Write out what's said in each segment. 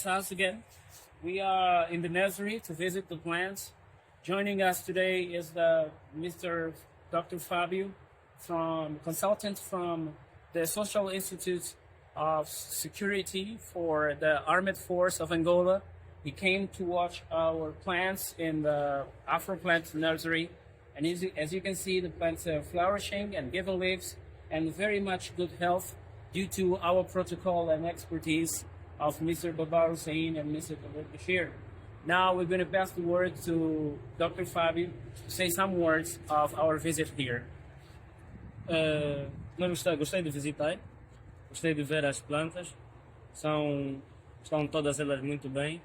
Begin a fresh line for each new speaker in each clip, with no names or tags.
house again. We are in the nursery to visit the plants. Joining us today is Mr. Dr. Fabio, consultant from the Social Institute of Security for the Armed Force of Angola. He came to watch our plants in the Afro plant nursery, and as you can see, the plants are flourishing and giving leaves and very much good health due to our protocol and expertise of Mr. Babar Hussain and Mr. Babar Bashir. Now we're going to pass the word to Dr. Fabio to say some words of our visit here.
Gostei de visitar, gostei de ver as plantas, estão todas elas muito bem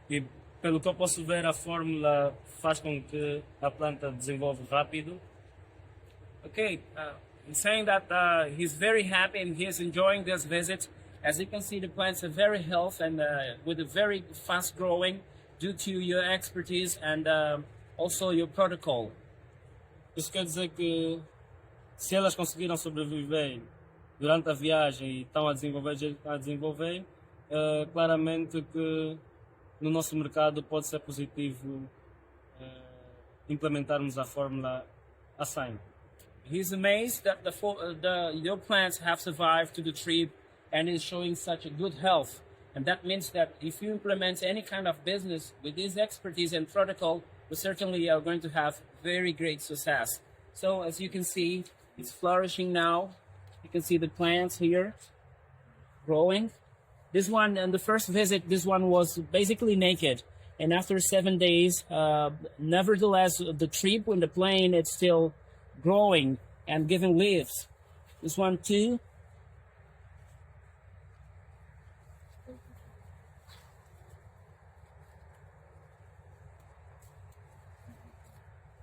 e pelo que eu posso ver a fórmula faz com que a planta desenvolva rápido.
Okay, he's saying that he's very happy and he's enjoying this visit. As you can see, the plants are very healthy and with a very fast growing due to your expertise and also your protocol.
Isso quer dizer que se elas conseguiram sobreviver durante a viagem e estão a desenvolver, claramente que no nosso mercado pode ser positivo implementarmos a fórmula a 100.
He's amazed that your plants have survived to the trip and is showing such a good health. And that means that if you implement any kind of business with this expertise and protocol, we certainly are going to have very great success. So as you can see, it's flourishing now. You can see the plants here growing. This one, in the first visit, this one was basically naked. And after 7 days, nevertheless, the trip in the plane, it's still growing and giving leaves. This one too.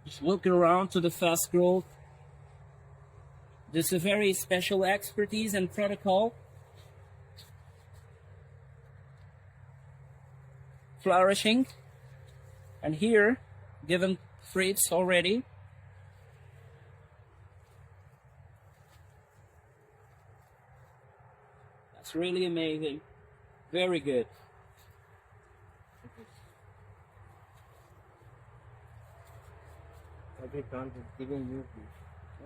Just look around to the fast growth. This is a very special expertise and protocol. Flourishing. And here, given fruits already. That's really amazing. Very good.
Every plant is giving new leaf.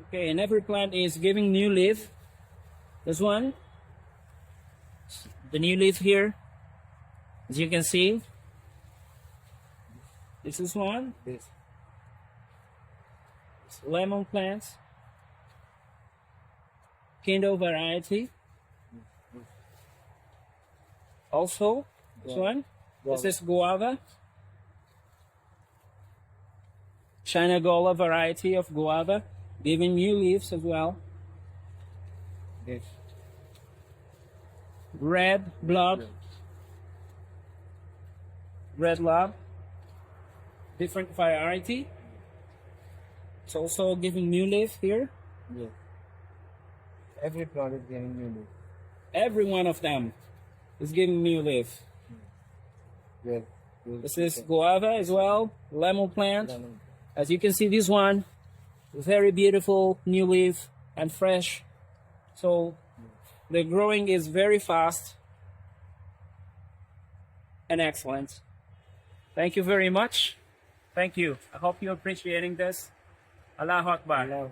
Okay, and every plant is giving new leaf. This one, the new leaf here, as you can see. This is one.
This.
It's lemon plants. Kindle variety. Also, this one. This is guava. China Angola variety of guava, giving new leaves as well.
This.
Red blood. Red lab. Different variety. It's also giving new leaf here.
Yes. Every plant is giving new leaf.
Every one of them is giving new leaf.
Yes.
This is guava as well, lemon plant. As you can see, this one, very beautiful, new leaf and fresh. So the growing is very fast and excellent. Thank you very much. Thank you. I hope you're appreciating this. Allahu Akbar.